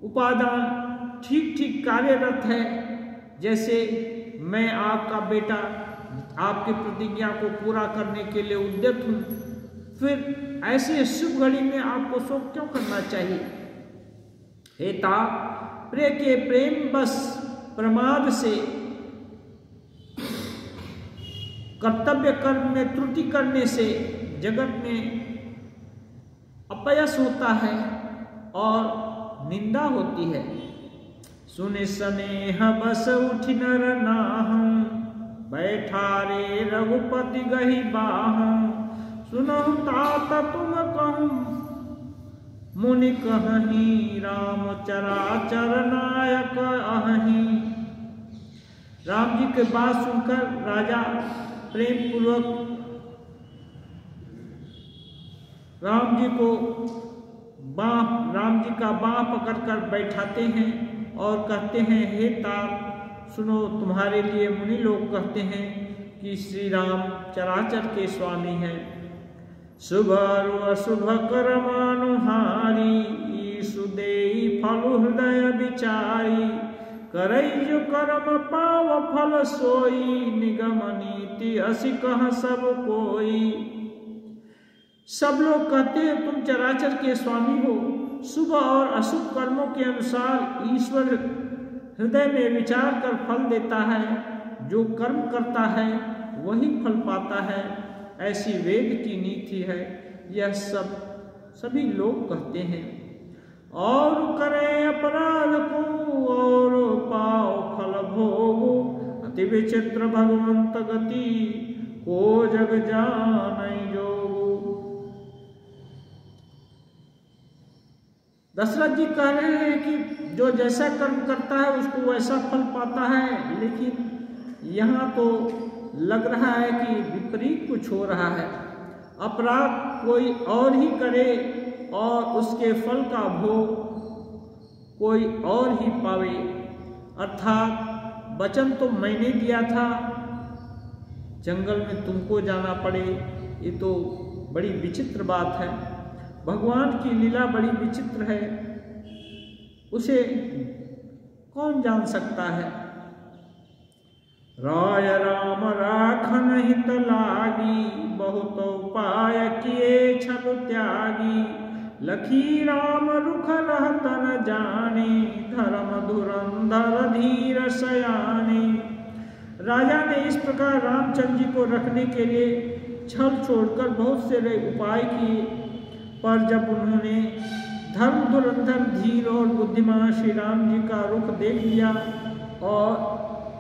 उपादान ठीक ठीक कार्यरत है, जैसे मैं आपका बेटा आपकी प्रतिज्ञा को पूरा करने के लिए उद्यत हूँ, फिर ऐसे शुभ घड़ी में आपको शोक क्यों करना चाहिए? हे ता, प्रिय के प्रेम बस प्रमाद से कर्तव्य कर्म में त्रुटि करने से जगत में अपयश होता है और निंदा होती है। सुने स्नेह बस उठि नर नाहु, बैठा रे रघुपति गहि बाहु, सुनहु तात तुम कहूँ मुनि कहहि, राम चराचर नायक अहि। राम जी के बात सुनकर राजा प्रेम पूर्वक राम जी का बाँ पकड़कर बैठाते हैं और कहते हैं, हे तात सुनो, तुम्हारे लिए मुनि लोग कहते हैं कि श्री राम चराचर के स्वामी हैं। शुभ और अशुभ कर्मानुहारी, ईशु देई फल हृदय विचारी, करई जो कर्म पाव फल सोई, निगम नीति असि कह सब कोई। सब लोग कहते हैं तुम चराचर के स्वामी हो। शुभ और अशुभ कर्मों के अनुसार ईश्वर हृदय में विचार कर फल देता है। जो कर्म करता है वही फल पाता है, ऐसी वेद की नीति है। यह सभी लोग कहते हैं। और करे अपराध को और पाओ फल भोगो, अति विचित्र भगवंत गति को जग जानई जोगो। दशरथ जी कह रहे हैं कि जो जैसा कर्म करता है उसको वैसा फल पाता है, लेकिन यहाँ तो लग रहा है कि विपरीत कुछ हो रहा है। अपराध कोई और ही करे और उसके फल का भोग कोई और ही पावे। अर्थात वचन तो मैंने दिया था, जंगल में तुमको जाना पड़े, ये तो बड़ी विचित्र बात है। भगवान की लीला बड़ी विचित्र है, उसे कौन जान सकता है। राय राम राखन हित लागी, बहुत उपाय किए छल त्यागी, लखी राम रुख रहत न जाने, धर्म धुरंधर धीर सयाने। राजा ने इस प्रकार रामचंद्र जी को रखने के लिए छल छोड़कर बहुत से उपाय किए, पर जब उन्होंने धर्म धुरंधर धीर और बुद्धिमान श्री राम जी का रुख देख लिया और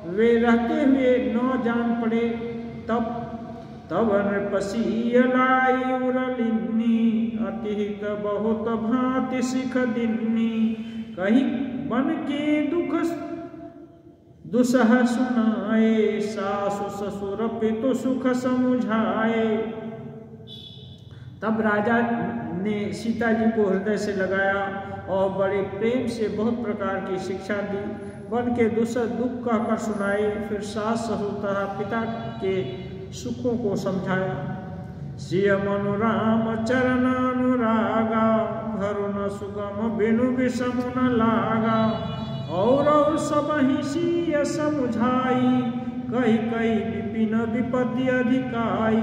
वे रहते हुए न जान पड़े, तब नृपसी लाई उरलिन्नी, अतिहित बहुत भांति सिख दिन्नी, कही बन के दुख दुसह सुनाए, सासु ससुर पितु सुख समुझाए। तब राजा ने सीता जी को हृदय से लगाया और बड़े प्रेम से बहुत प्रकार की शिक्षा दी। वन के दुख कहकर सुनाए, फिर सास ससुर तथा पिता के सुखों को समझाया। सिय मनु राम चरणानुरागा भरुन सुगम बिनु विषम न लागा और सबहि सिय समुझाई कही कही विपिन विपत्ति अधिकाई।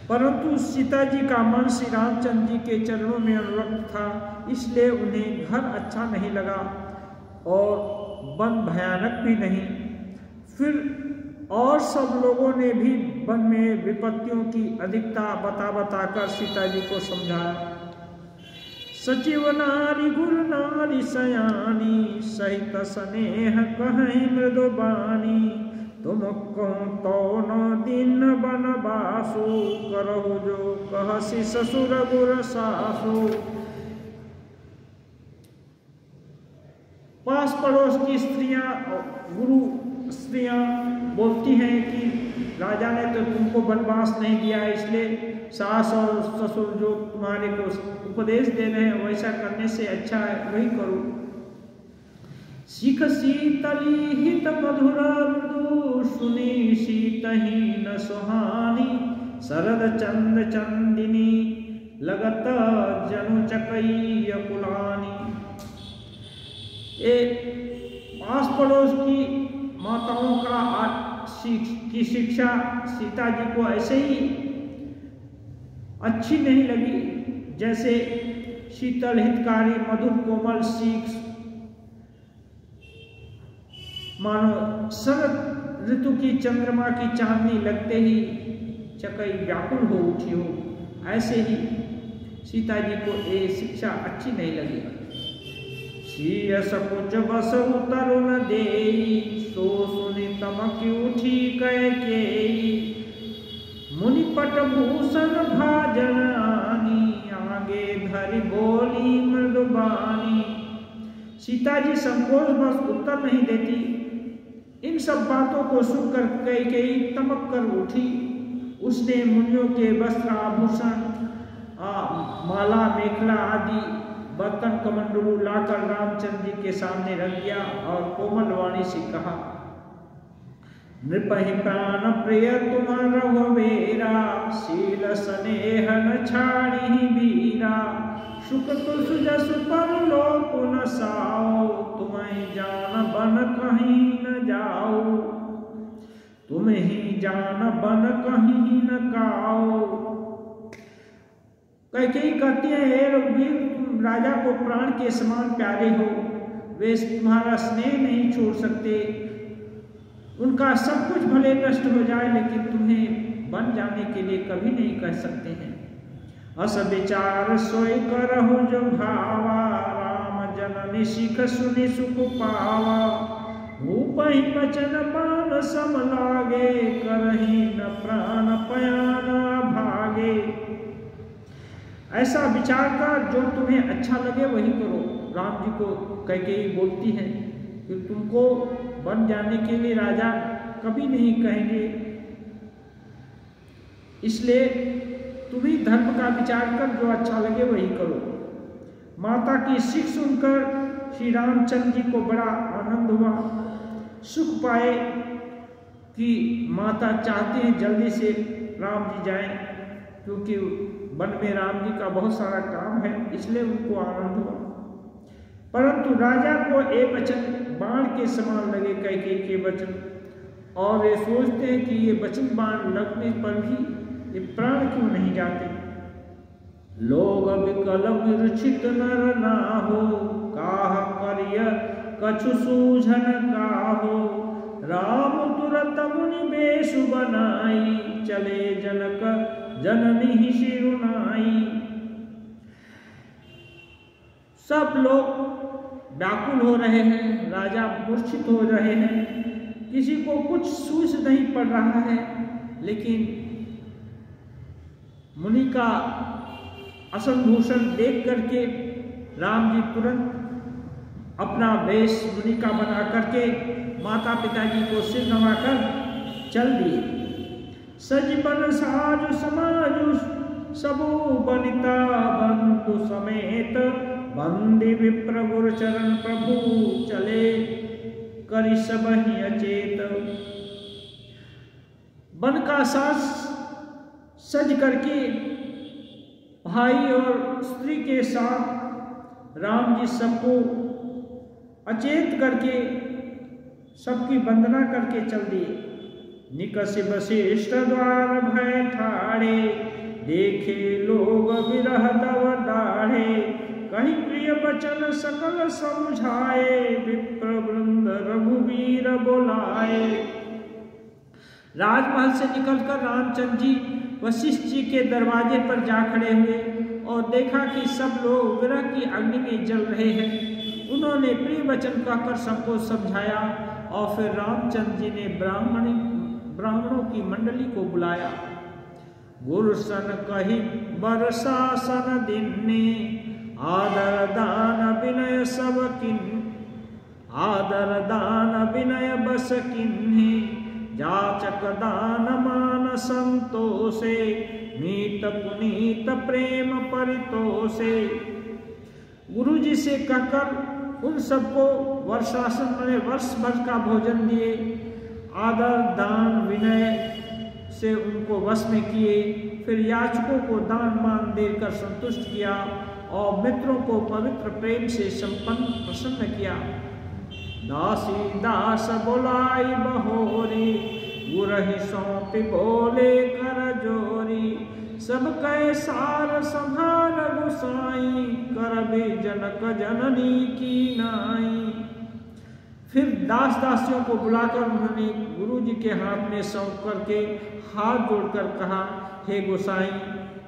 परंतु सीता जी का मन श्री रामचंद्र जी के चरणों में अनुरक्त था, इसलिए उन्हें घर अच्छा नहीं लगा और वन भयानक भी नहीं। फिर और सब लोगों ने भी वन में विपत्तियों की अधिकता बताकर सीता जी को समझाया। सचिव नारी गुरु नारी सयानी सहित स्नेह कहीं मृदु बानी तुम कहूँ तो न दिन बनवासु करहु जो कहसी ससुर गुर सासु। पास पड़ोस की स्त्रियां गुरु स्त्रियां बोलती हैं कि राजा ने तो तुमको वनवास नहीं दिया, इसलिए सास और ससुर जो तुम्हारे को उपदेश दे रहे हैं वैसा करने से अच्छा है वही करो। सीख शीतली हित मधुर मृदु सुनी शीतहीन सुहानी शरद चंद चंदिनी लगत जनु चकई कुलानी। एक आस पड़ोस की माताओं की शिक्षा सीता जी को ऐसे ही अच्छी नहीं लगी जैसे शीतल हितकारी मधुर कोमल सीख मानो शरद ऋतु की चंद्रमा की चांदनी लगते ही चकई व्याकुल हो उठी हो, ऐसे ही सीता जी को ये शिक्षा अच्छी नहीं लगी। शीय सकुच बस तरुण देई सो सुनि तमक उठी कैकेयी मुनिपट भूषण भाजन आनी आगे धरि बोली मृदुबानी। सीता जी संकोच बस उत्तर नहीं देती। इन सब बातों को सुनकर कैकेयी तमक कर उठी। उसने मुनियों के वस्त्र आभूषण माला मेखला आदि बर्तन कमंडलू लाकर रामचंद्र जी के सामने रख दिया और कोमल वाणी से कहा, नृपहि प्राण प्रिय तुम रघुवीरा शील स्नेह न छाड़ी वीरा सुख तुस जस पर लोक न साओ तुम्हें जान बन कहीं न जाओ तुम्हें जान बन कहीं न काओ। कैकेयी कहती है, हे रघुवीर तुम राजा को प्राण के समान प्यारे हो, वे तुम्हारा स्नेह नहीं छोड़ सकते। उनका सब कुछ भले नष्ट हो जाए लेकिन तुम्हें बन जाने के लिए कभी नहीं कह सकते हैं। अस विचार सोई करहु जो भावा राम जननी सिख सुनि सुख पावा ऊपहि बचन पान सम लागे करही न प्राण पयान भागे। ऐसा विचार कर जो तुम्हें अच्छा लगे वही करो। राम जी को कैकेयी बोलती है कि तुमको बन जाने के लिए राजा कभी नहीं कहेंगे, इसलिए तुम ही धर्म का विचार कर जो अच्छा लगे वही करो। माता की सीख सुनकर श्री रामचंद्र जी को बड़ा आनंद हुआ। सुख पाए कि माता चाहते हैं जल्दी से राम जी जाएं, क्योंकि वन में राम जी का बहुत सारा काम है, इसलिए उनको आनंद हुआ। परंतु राजा को ये वचन बाण के समान लगे कैकेयी के वचन, और ये सोचते हैं कि ये वचन बाण लगने पर भी ये प्राण क्यों नहीं जाते। लोग विकल मूर्छित नर ना हो काह करिय कछु सूझन काहो राम तुरत मुनि बेश बनाई चले जनक जननी शिरुनाई। सब लोग व्याकुल हो रहे हैं, राजा मूर्छित हो रहे हैं, किसी को कुछ सूझ नहीं पड़ रहा है। लेकिन मुनि का असंभूषण देख करके राम जी तुरंत अपना वेश मुनि का बना करके माता पिता जी को सिर नवाकर चल दिए। सजीवन साजु समाजु सबो बनिता बंधु समेत बंदी विप्र गुर चरण प्रभु चले करि सबहि अचेत। वन का सज करके भाई और स्त्री के साथ राम जी सबको अचेत करके सबकी वंदना करके चल दिए। निकस वशिष्ठ द्वार भय ठाड़े, देखे लोग विरह दव दाढ़े, कहीं प्रिय वचन सकल समझाए, विप्र वृंद रघुवीर बुलाए। राजमहल से निकलकर रामचंद्र जी वशिष्ठ जी के दरवाजे पर जा खड़े हुए और देखा कि सब लोग विरह की अग्नि में जल रहे हैं। उन्होंने प्रिय वचन कहकर सबको समझाया और फिर रामचंद्र जी ने ब्राह्मणों की मंडली को बुलाया। गुरु सन कही बरसासन दिन्ने, आदर दान विनय सब किन, आदर दान विनय बस किन्हे, जाचक दान मान संतोषे, मीत पुनीत प्रेम परितोषे। गुरु जी से कहकर उन सबको वर्षासन में वर्ष भर का भोजन दिए, आदर दान विनय से उनको वश में किए, फिर याचकों को दान मान देकर संतुष्ट किया और मित्रों को पवित्र प्रेम से संपन्न प्रसन्न किया। दासी दास बोलाई बहोरी, गुरहि सौंपी बोले कर जोरी, सब कह सार संभार गोसाई, करबे जनक जननी की नाई। फिर दास दासियों को बुलाकर उन्होंने गुरु जी के हाथ में सौंप करके हाथ जोड़कर कहा, हे गोसाई,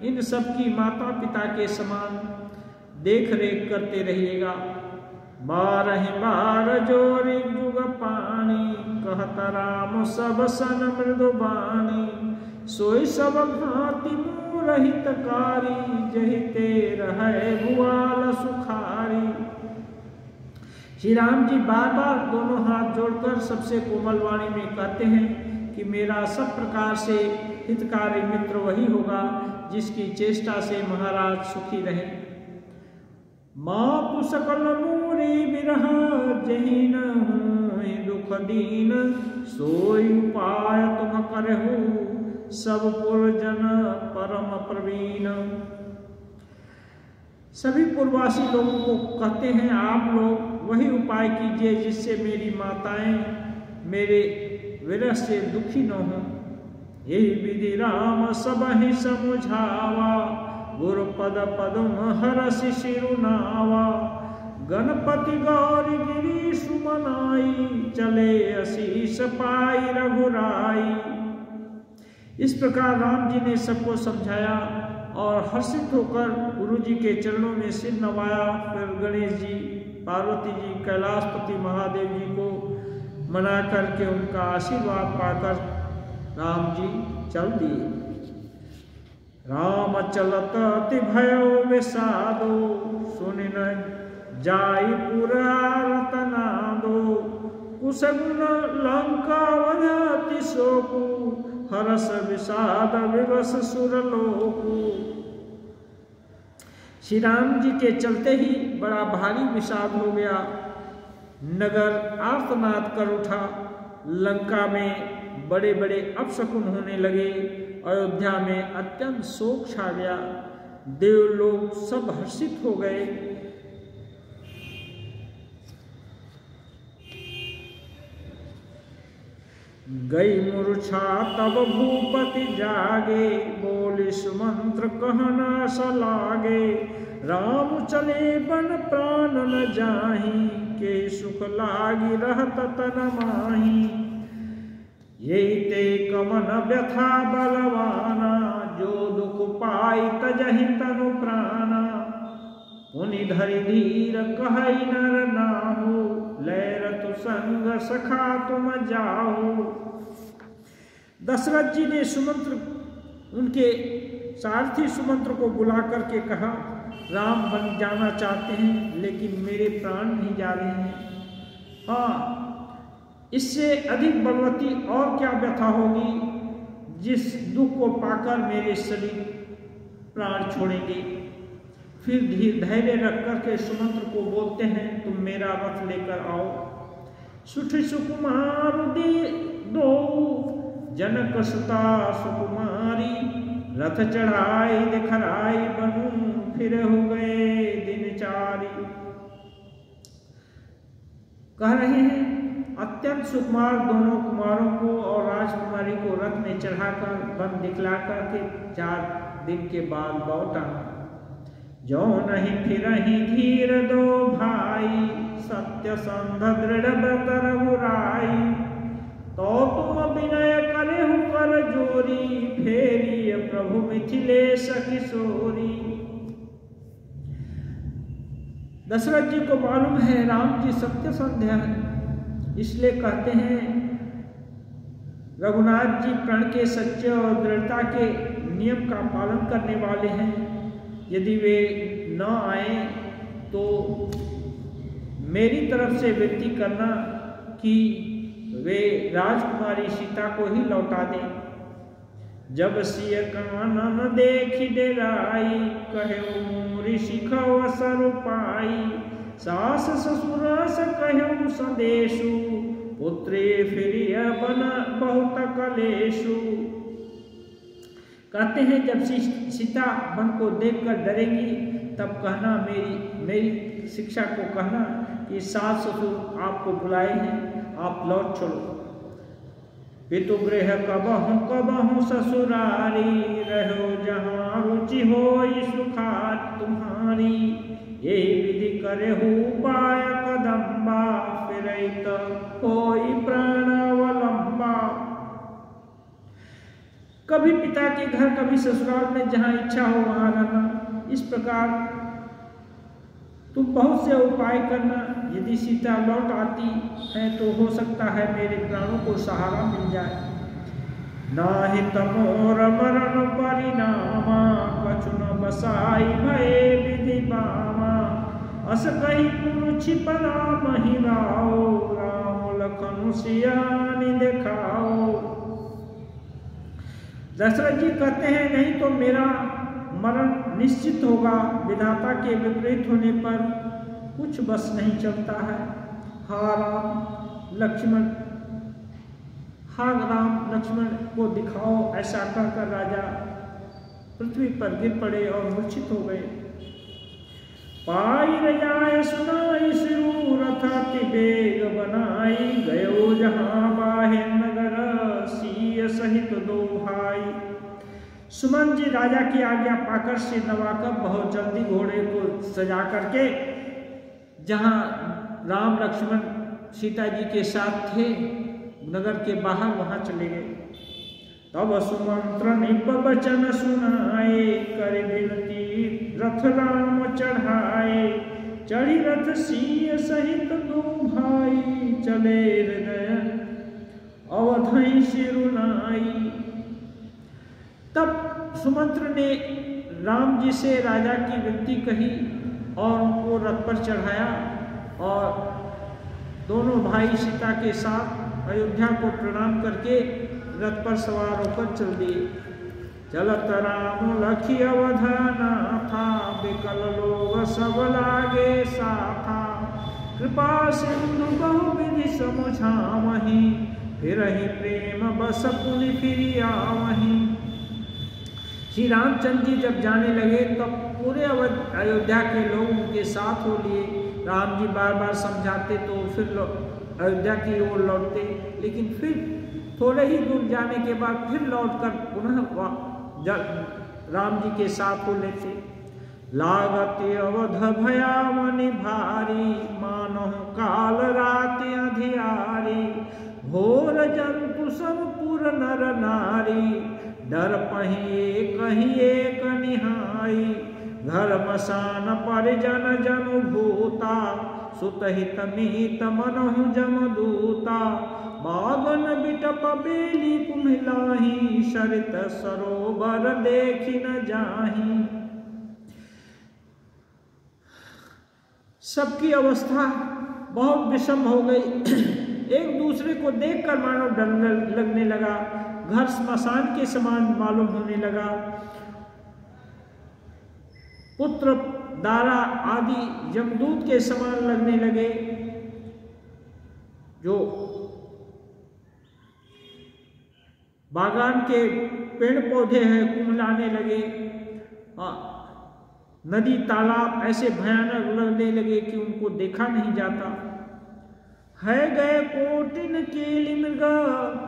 इन सब की माता पिता के समान देख रेख करते रहिएगा। बारह बार जोरी जुग पानी, कहत राम सब सन मृदु बानी, सोई सब भांति रहितकारी, जहि ते रहे भुआल सुखारी। श्री राम जी बार बार दोनों हाथ जोड़कर सबसे कोमल वाणी में कहते हैं कि मेरा सब प्रकार से हितकारी मित्र वही होगा जिसकी चेष्टा से महाराज सुखी रहे। मातु सकल मूरी विरह, जहि न होय दुख दीन, सोई उपाय तुम करहु, सब पुरजन परम प्रवीण। सभी पूर्ववासी लोगों को कहते हैं, आप लोग वही उपाय कीजिए जिससे मेरी माताएं मेरे विरह से दुखी न हों। यही विधि राम सब ही समझावा, गुरु पद पदम हरस शिरुनावा, गणपति गौरी गिरी सुमनाई, चले असीस पाई रघुराई। इस प्रकार राम जी ने सबको समझाया और हर्षित होकर गुरु जी के चरणों में सिर नवाया। फिर गणेश जी, पार्वती जी, कैलाशपति महादेव जी को मना करके उनका आशीर्वाद पाकर राम जी चल दिए। राम चलत अति भयो विषादो, सुनि न जाई पुरा रतनादो, कुशगुन लंका वधति शोकु, हरस विषाद विवश सुरलोकु। श्री राम जी के चलते ही बड़ा भारी विषाद हो गया, नगर आर्तनाद कर उठा, लंका में बड़े बड़े अपशकुन होने लगे, अयोध्या में अत्यंत शोक छा गया, देवलोक सब हर्षित हो गए। गई मूर्छा तब भूपति जागे, बोले सुमंत्र कहना सलागे, राम चले बन प्राण न जाहि, के सुख लागी रहत तन माही। यही ते कमन व्यथा बलवाना, जो दुख पाई तजहि तनु प्राणा, पुनि धरि धीर कहई नर नाहु, लैरतु संग सखा तुम जाओ। दशरथ जी ने सुमंत्र, उनके सारथी सुमंत्र को बुला करके कहा, राम बन जाना चाहते हैं लेकिन मेरे प्राण नहीं जा रहे हैं। हाँ, इससे अधिक बलवती और क्या व्यथा होगी जिस दुख को पाकर मेरे शरीर प्राण छोड़ेंगे। फिर धैर्य रख करके सुमंत्र को बोलते हैं, तुम मेरा रथ लेकर आओ। सुठ सुकुमार दे दो, जनक सुता सुकुमारी, रथ चढ़ाई दिखराई बनू फिर हो गए दिन चारी। कह रहे हैं अत्यंत सुकुमार दोनों कुमारों को और राजकुमारी को रथ में चढ़ाकर वन दिखलाकर के 4 दिन के बाद लौट आना। जो नहीं फिर ही धीर दो भाई सत्य संध दृढ़ व्रत रघुराई। तो तुम विनय करे हो कर जोरी फेरी प्रभु मिथिलेश किशोरी। दशरथ जी को मालूम है राम जी सत्य संध्या है, इसलिए कहते हैं रघुनाथ जी प्रण के सच्चे और दृढ़ता के नियम का पालन करने वाले हैं। यदि वे न आए तो मेरी तरफ से विनती करना कि वे राजकुमारी सीता को ही लौटा दें। जब सिय कानन देखी डेराई कहे ऋषि अवसर पाई। सास ससुरास कहे संदेशु पुत्रे फिरिय बन बहुत कलेशु। कहते हैं जब सीता वन को देखकर डरेंगी तब कहना मेरी शिक्षा को कहना कि सास ससुर आपको बुलाए हैं, आप लौट चलो। पितु गृह कबहु ससुरारी रहो जहाँ रुचि हो सुखार तुम्हारी। यही विधि करे उपाय कदम्बा फिरैत होई प्राण अवलंबा। कभी पिता के घर कभी ससुराल में जहाँ इच्छा हो वहाँ रहना। इस प्रकार तुम बहुत से उपाय करना। यदि सीता लौट आती है तो हो सकता है मेरे प्राणों को सहारा मिल जाए। नाहि तमोर मरण परिणामा कछु न बसाई भये विधि बामा। अस कही कुरु छिपरा महिराओ राम लखन सियानी दिखाओ। दशरथ जी कहते हैं नहीं तो मेरा मरण निश्चित होगा। विधाता के विपरीत होने पर कुछ बस नहीं चलता है। हा राम लक्ष्मण को दिखाओ। ऐसा कहकर राजा पृथ्वी पर गिर पड़े और मूर्छित हो गए। पाई रजाय सुनाई सिरु रथ अति बेग बनाई। गयो जहाँ बाहे नगर सिय सहित दो भाई। सुमन जी राजा की आज्ञा पाकर से नवाकर बहुत जल्दी घोड़े को सजा करके जहाँ राम लक्ष्मण सीता जी के साथ थे नगर के बाहर वहां चले गए। तब सुमंत्र निप बचन सुनाए कर विनती रथ राम चढ़ाए। चढ़ी रथ सिय सहित दो भाई चले हृदय अवधई सिरुनाई। तब सुमंत्र ने राम जी से राजा की विनती कही और उनको रथ पर चढ़ाया और दोनों भाई सीता के साथ अयोध्या को प्रणाम करके रथ पर सवार होकर चल दिए। चलत राम लखी अवधाना था बिकल लोग सब लागे साथा। कृपा सिंधु बहुविधि समुझावहि फिरहि प्रेम बस पुनि फिरियावहि। श्री रामचंद्र जी जब जाने लगे तब पूरे अयोध्या के लोग उनके साथ हो लिए। राम जी बार बार समझाते तो फिर अयोध्या की ओर लौटते, लेकिन फिर थोड़े ही दूर जाने के बाद फिर लौटकर पुनः राम जी के साथ हो लेते। लागत अवध भयावनि भारी मानो काल राति अधियारी। घोर जंतु सब पुर नर नारी डर पहिए कहीं एक निहाई। घर मसान परिजन जनु भूता सुतहित मीत मनहु जमदूता। बागन बिटप बेली कुम्हिलाही सरित सरोवर देखी न जाही। सबकी अवस्था बहुत विषम हो गई। एक दूसरे को देखकर मानो डर लगने लगा। घर स्मशान के समान मालूम होने लगा। पुत्र दारा आदि यमदूत के समान लगने लगे। जो बागान के पेड़ पौधे हैं कुम्हलाने लगे, नदी तालाब ऐसे भयानक लगने लगे कि उनको देखा नहीं जाता। है गए कोटिन कीली मृग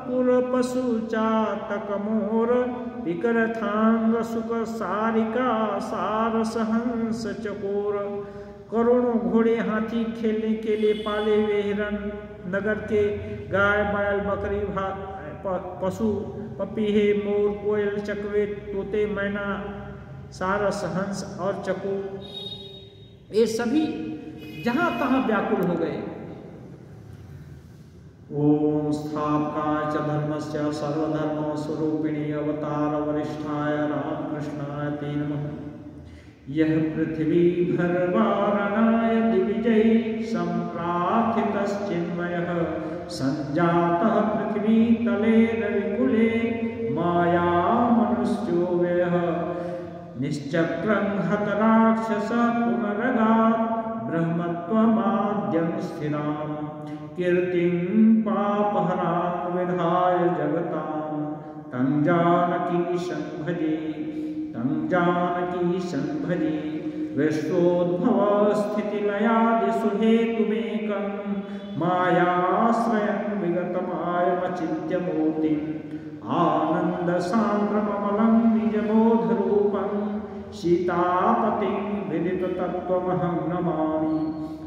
पुर पशु चातक मोर, विकर थांग सुख सारिका सारस हंस चकोर। करोड़ों घोड़े हाथी खेलने के लिए पाले हुए हिरन, नगर के गाय बैल बकरी पशु पपीहे मोर कोयल चकवे तोते मैना सारस हंस और चकोर, ये सभी जहां तहां व्याकुल हो गए। ओम स्थापकाय च धर्मस्य सर्वधर्म स्वरूपिणी अवतार वरिष्ठाय रामकृष्णाय ते नमः। यह पृथ्वी भरवारणाय दिविजय संप्रार्थितश्चिन्मयः, संजातः पृथ्वी तले रविकुले माया मनुष्यो व्ययः। निश्चक्रं हत राक्षस पुनरगात् ब्रह्मत्वमाद्यं स्थिराम्, कीर्तिं पापहरां विधाय जगतां तं जानकीशं भजे, तं जानकीशं भजे। विश्वोद्भव स्थितिलयादिसुहेतुमेकं मायाश्रयं विगतमायमचिन्त्य मूर्तिम्, आनन्दसान्द्रममलं निजबोधरूपं सीतापतिं विदिततत्त्वमहं नमामि,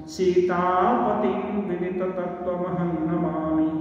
सीतापतिं विदिततत्त्वमहं नमामि।